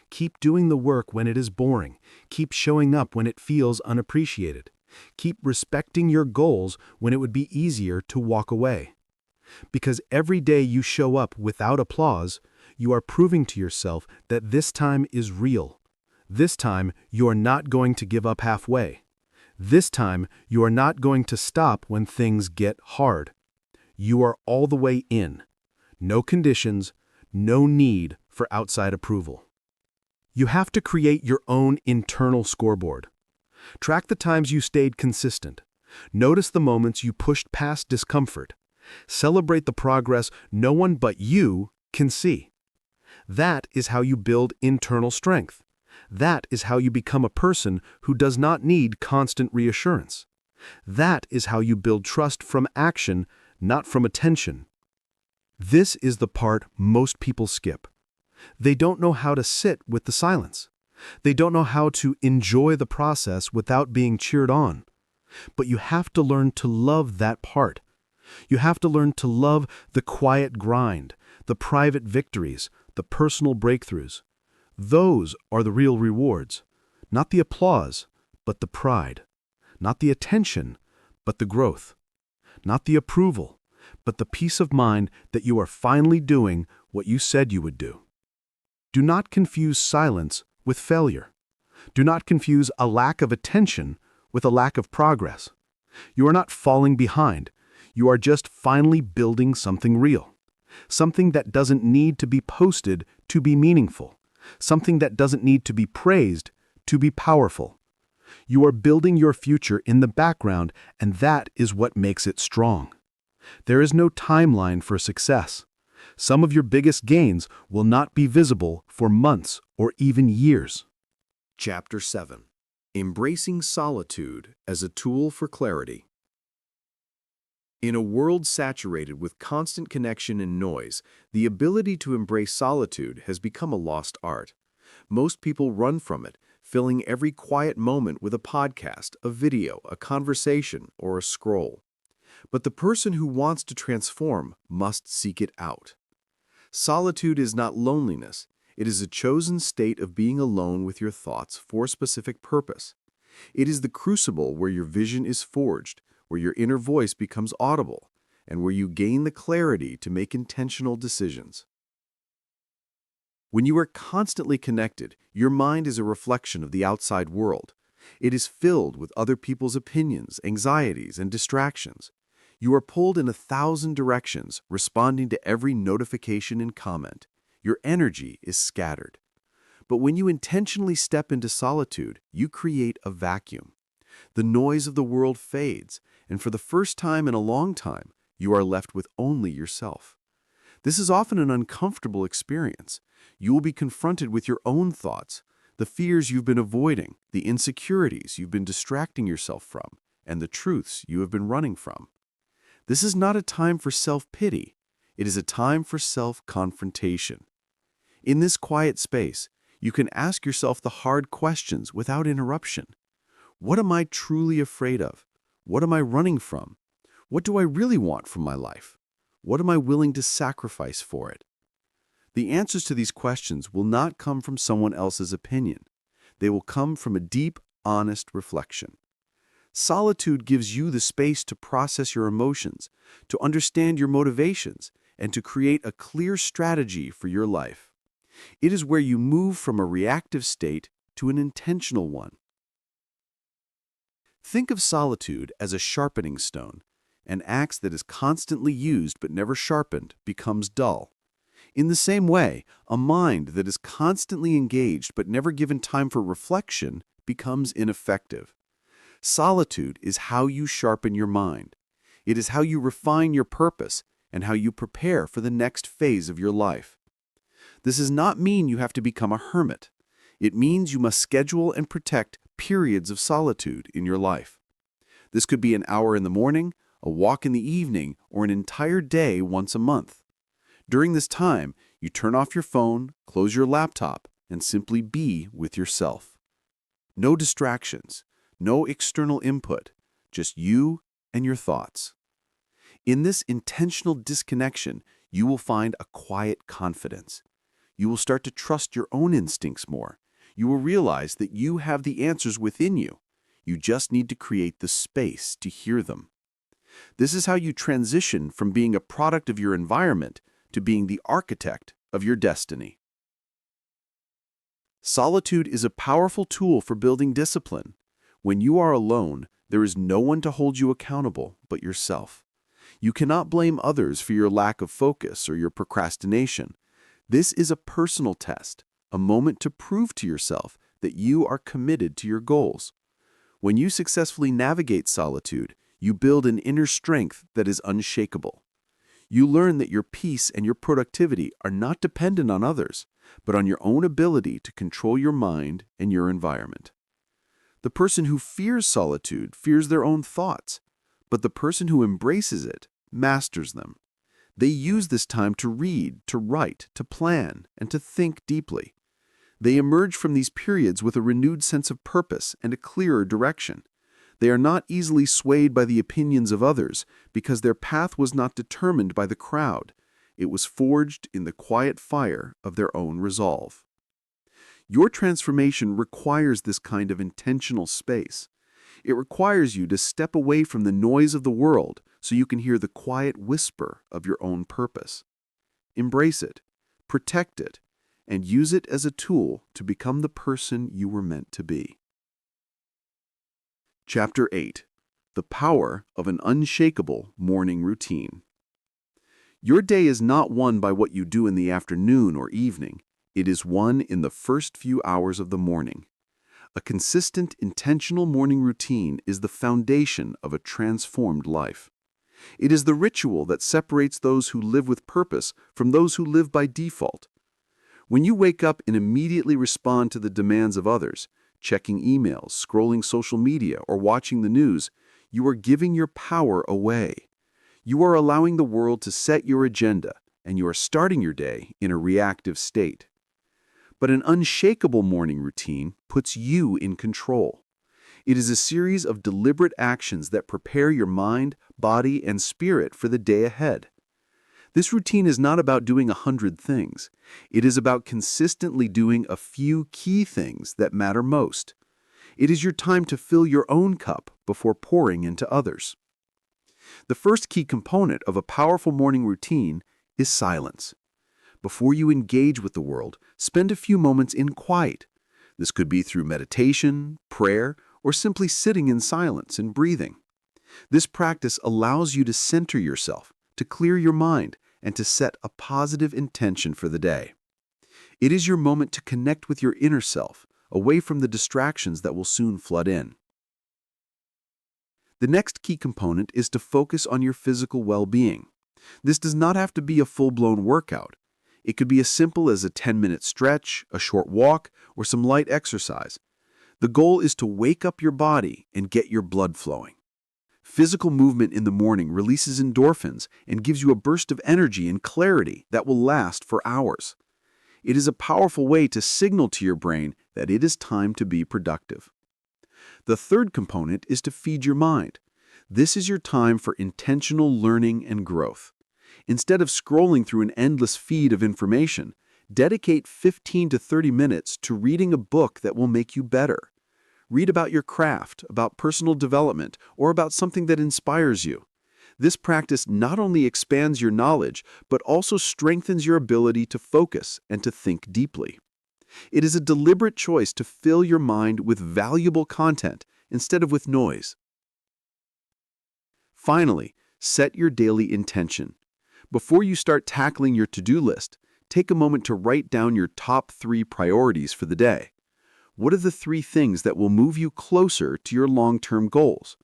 Keep doing the work when it is boring. Keep showing up when it feels unappreciated. Keep respecting your goals when it would be easier to walk away. Because every day you show up without applause, you are proving to yourself that this time is real. This time, you are not going to give up halfway. This time, you are not going to stop when things get hard. You are all the way in. No conditions, no need for outside approval. You have to create your own internal scoreboard. Track the times you stayed consistent. Notice the moments you pushed past discomfort. Celebrate the progress no one but you can see. That is how you build internal strength. That is how you become a person who does not need constant reassurance. That is how you build trust from action, not from attention. This is the part most people skip. They don't know how to sit with the silence. They don't know how to enjoy the process without being cheered on. But you have to learn to love that part. You have to learn to love the quiet grind, the private victories, the personal breakthroughs. Those are the real rewards. Not the applause, but the pride. Not the attention, but the growth. Not the approval, but the peace of mind that you are finally doing what you said you would do. Do not confuse silence with failure. Do not confuse a lack of attention with a lack of progress. You are not falling behind. You are just finally building something real. Something that doesn't need to be posted to be meaningful. Something that doesn't need to be praised to be powerful. You are building your future in the background, and that is what makes it strong. There is no timeline for success. Some of your biggest gains will not be visible for months or even years. Chapter 7. Embracing Solitude as a Tool for Clarity. In a world saturated with constant connection and noise, the ability to embrace solitude has become a lost art. Most people run from it, filling every quiet moment with a podcast, a video, a conversation, or a scroll. But the person who wants to transform must seek it out. Solitude is not loneliness. It is a chosen state of being alone with your thoughts for a specific purpose. It is the crucible where your vision is forged, where your inner voice becomes audible, and where you gain the clarity to make intentional decisions. When you are constantly connected, your mind is a reflection of the outside world. It is filled with other people's opinions, anxieties, and distractions. You are pulled in 1,000 directions, responding to every notification and comment. Your energy is scattered. But when you intentionally step into solitude, you create a vacuum. The noise of the world fades, and for the first time in a long time, you are left with only yourself. This is often an uncomfortable experience. You will be confronted with your own thoughts, the fears you've been avoiding, the insecurities you've been distracting yourself from, and the truths you have been running from. This is not a time for self-pity. It is a time for self-confrontation. In this quiet space, you can ask yourself the hard questions without interruption. What am I truly afraid of? What am I running from? What do I really want from my life? What am I willing to sacrifice for it? The answers to these questions will not come from someone else's opinion. They will come from a deep, honest reflection. Solitude gives you the space to process your emotions, to understand your motivations, and to create a clear strategy for your life. It is where you move from a reactive state to an intentional one. Think of solitude as a sharpening stone. An axe that is constantly used but never sharpened becomes dull. In the same way, a mind that is constantly engaged but never given time for reflection becomes ineffective. Solitude is how you sharpen your mind. It is how you refine your purpose and how you prepare for the next phase of your life. This does not mean you have to become a hermit. It means you must schedule and protect periods of solitude in your life. This could be an hour in the morning, a walk in the evening, or an entire day once a month. During this time, you turn off your phone, close your laptop, and simply be with yourself. No distractions, no external input, just you and your thoughts. In this intentional disconnection, you will find a quiet confidence. You will start to trust your own instincts more. You will realize that you have the answers within you. You just need to create the space to hear them. This is how you transition from being a product of your environment to being the architect of your destiny. Solitude is a powerful tool for building discipline. When you are alone, there is no one to hold you accountable but yourself. You cannot blame others for your lack of focus or your procrastination. This is a personal test, a moment to prove to yourself that you are committed to your goals. When you successfully navigate solitude, you build an inner strength that is unshakable. You learn that your peace and your productivity are not dependent on others, but on your own ability to control your mind and your environment. The person who fears solitude fears their own thoughts, but the person who embraces it masters them. They use this time to read, to write, to plan, and to think deeply. They emerge from these periods with a renewed sense of purpose and a clearer direction. They are not easily swayed by the opinions of others because their path was not determined by the crowd. It was forged in the quiet fire of their own resolve. Your transformation requires this kind of intentional space. It requires you to step away from the noise of the world so you can hear the quiet whisper of your own purpose. Embrace it, protect it, and use it as a tool to become the person you were meant to be. Chapter 8. The Power of an Unshakable Morning Routine. Your day is not won by what you do in the afternoon or evening. It is won in the first few hours of the morning. A consistent, intentional morning routine is the foundation of a transformed life. It is the ritual that separates those who live with purpose from those who live by default. When you wake up and immediately respond to the demands of others, checking emails, scrolling social media, or watching the news, you are giving your power away. You are allowing the world to set your agenda, and you are starting your day in a reactive state. But an unshakable morning routine puts you in control. It is a series of deliberate actions that prepare your mind, body, and spirit for the day ahead. This routine is not about doing 100 things. It is about consistently doing a few key things that matter most. It is your time to fill your own cup before pouring into others. The first key component of a powerful morning routine is silence. Before you engage with the world, spend a few moments in quiet. This could be through meditation, prayer, or simply sitting in silence and breathing. This practice allows you to center yourself, to clear your mind, and to set a positive intention for the day. It is your moment to connect with your inner self, away from the distractions that will soon flood in. The next key component is to focus on your physical well-being. This does not have to be a full-blown workout. It could be as simple as a 10-minute stretch, a short walk, or some light exercise. The goal is to wake up your body and get your blood flowing. Physical movement in the morning releases endorphins and gives you a burst of energy and clarity that will last for hours. It is a powerful way to signal to your brain that it is time to be productive. The third component is to feed your mind. This is your time for intentional learning and growth. Instead of scrolling through an endless feed of information, dedicate 15 to 30 minutes to reading a book that will make you better. Read about your craft, about personal development, or about something that inspires you. This practice not only expands your knowledge, but also strengthens your ability to focus and to think deeply. It is a deliberate choice to fill your mind with valuable content instead of with noise. Finally, set your daily intention. Before you start tackling your to-do list, take a moment to write down your top 3 priorities for the day. What are the 3 things that will move you closer to your long-term goals?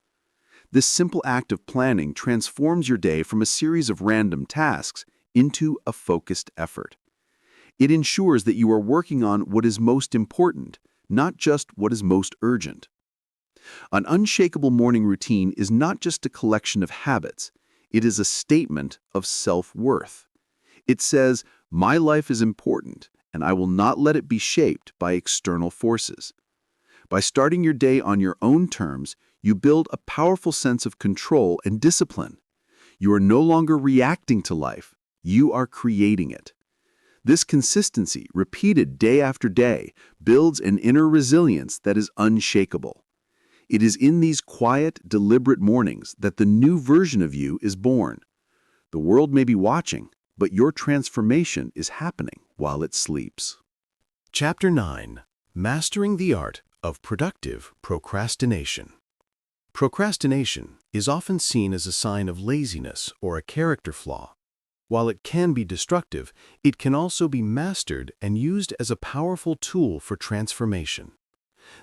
This simple act of planning transforms your day from a series of random tasks into a focused effort. It ensures that you are working on what is most important, not just what is most urgent. An unshakable morning routine is not just a collection of habits. It is a statement of self-worth. It says, "My life is important, and I will not let it be shaped by external forces." By starting your day on your own terms, you build a powerful sense of control and discipline. You are no longer reacting to life. You are creating it. This consistency, repeated day after day, builds an inner resilience that is unshakable. It is in these quiet, deliberate mornings that the new version of you is born. The world may be watching, but your transformation is happening while it sleeps. Chapter 9. Mastering the Art of Productive Procrastination. Procrastination is often seen as a sign of laziness or a character flaw. While it can be destructive, it can also be mastered and used as a powerful tool for transformation.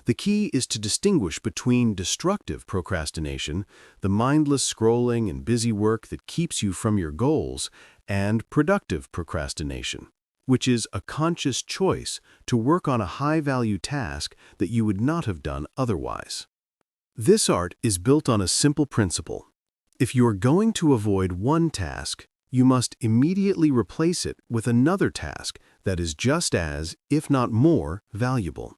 The key is to distinguish between destructive procrastination, the mindless scrolling and busy work that keeps you from your goals, and productive procrastination, which is a conscious choice to work on a high-value task that you would not have done otherwise. This art is built on a simple principle. If you are going to avoid one task, you must immediately replace it with another task that is just as, if not more, valuable.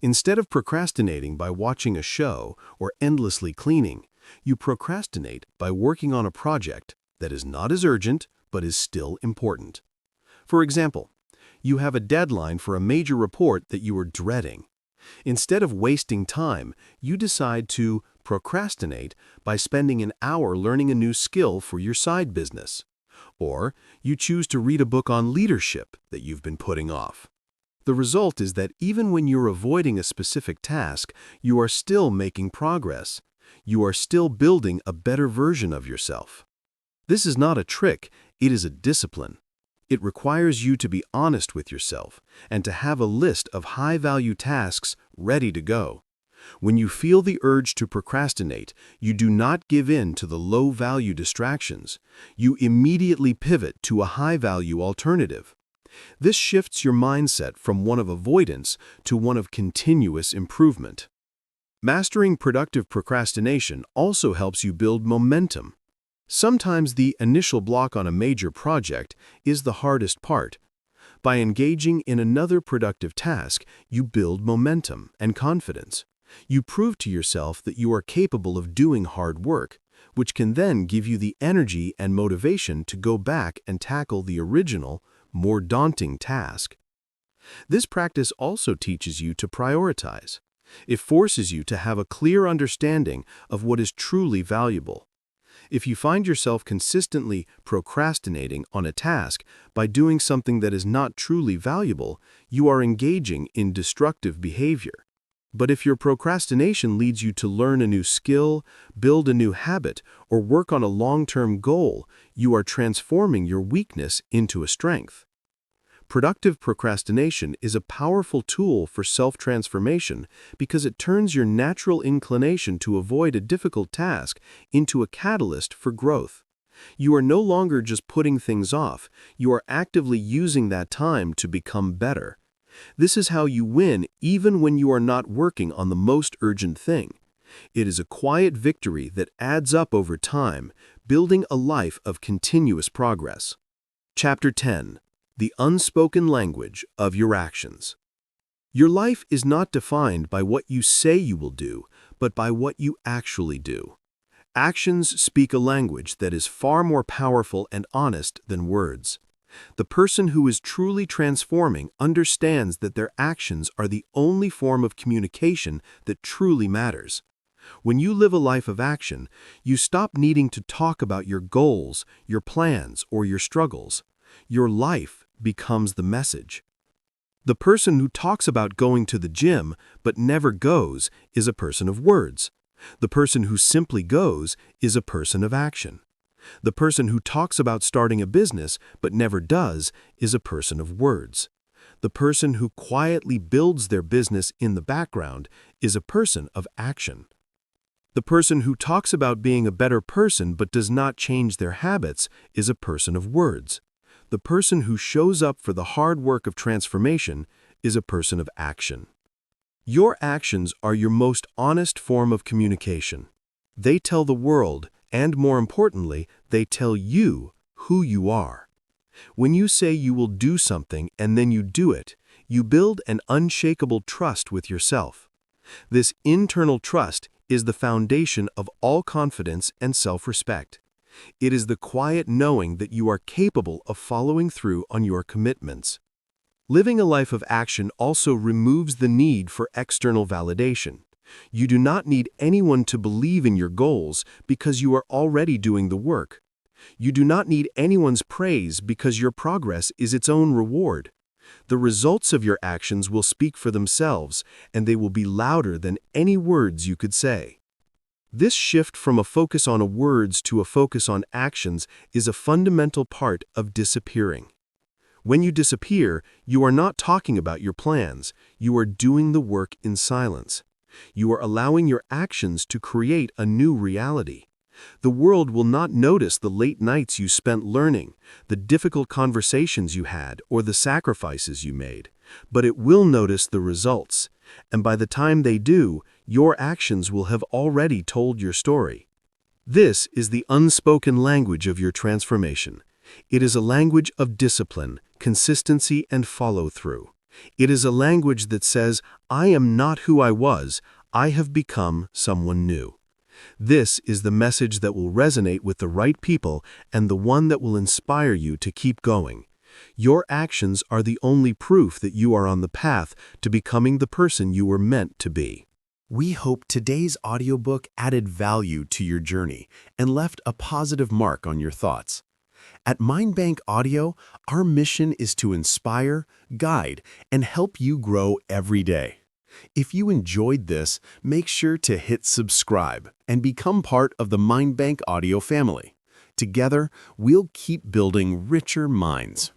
Instead of procrastinating by watching a show or endlessly cleaning, you procrastinate by working on a project that is not as urgent but is still important. For example, you have a deadline for a major report that you are dreading. Instead of wasting time, you decide to procrastinate by spending an hour learning a new skill for your side business. Or you choose to read a book on leadership that you've been putting off. The result is that even when you're avoiding a specific task, you are still making progress. You are still building a better version of yourself. This is not a trick, it is a discipline. It requires you to be honest with yourself and to have a list of high-value tasks ready to go. When you feel the urge to procrastinate, you do not give in to the low-value distractions. You immediately pivot to a high-value alternative. This shifts your mindset from one of avoidance to one of continuous improvement. Mastering productive procrastination also helps you build momentum. Sometimes the initial block on a major project is the hardest part. By engaging in another productive task, you build momentum and confidence. You prove to yourself that you are capable of doing hard work, which can then give you the energy and motivation to go back and tackle the original, more daunting task. This practice also teaches you to prioritize. It forces you to have a clear understanding of what is truly valuable. If you find yourself consistently procrastinating on a task by doing something that is not truly valuable, you are engaging in destructive behavior. But if your procrastination leads you to learn a new skill, build a new habit, or work on a long-term goal, you are transforming your weakness into a strength. Productive procrastination is a powerful tool for self-transformation because it turns your natural inclination to avoid a difficult task into a catalyst for growth. You are no longer just putting things off, you are actively using that time to become better. This is how you win even when you are not working on the most urgent thing. It is a quiet victory that adds up over time, building a life of continuous progress. Chapter 10. The unspoken language of your actions. Your life is not defined by what you say you will do, but by what you actually do. Actions speak a language that is far more powerful and honest than words. The person who is truly transforming understands that their actions are the only form of communication that truly matters. When you live a life of action, you stop needing to talk about your goals, your plans, or your struggles. Your life becomes the message. The person who talks about going to the gym but never goes is a person of words. The person who simply goes is a person of action. The person who talks about starting a business but never does is a person of words. The person who quietly builds their business in the background is a person of action. The person who talks about being a better person but does not change their habits is a person of words. The person who shows up for the hard work of transformation is a person of action. Your actions are your most honest form of communication. They tell the world, and more importantly, they tell you who you are. When you say you will do something and then you do it, you build an unshakable trust with yourself. This internal trust is the foundation of all confidence and self-respect. It is the quiet knowing that you are capable of following through on your commitments. Living a life of action also removes the need for external validation. You do not need anyone to believe in your goals because you are already doing the work. You do not need anyone's praise because your progress is its own reward. The results of your actions will speak for themselves, and they will be louder than any words you could say. This shift from a focus on words to a focus on actions is a fundamental part of disappearing. When you disappear, you are not talking about your plans, you are doing the work in silence. You are allowing your actions to create a new reality. The world will not notice the late nights you spent learning, the difficult conversations you had, or the sacrifices you made, but it will notice the results. And by the time they do, your actions will have already told your story. This is the unspoken language of your transformation. It is a language of discipline, consistency, and follow-through. It is a language that says, I am not who I was, I have become someone new. This is the message that will resonate with the right people and the one that will inspire you to keep going. Your actions are the only proof that you are on the path to becoming the person you were meant to be. We hope today's audiobook added value to your journey and left a positive mark on your thoughts. At Mindbank Audio, our mission is to inspire, guide, and help you grow every day. If you enjoyed this, make sure to hit subscribe and become part of the Mindbank Audio family. Together, we'll keep building richer minds.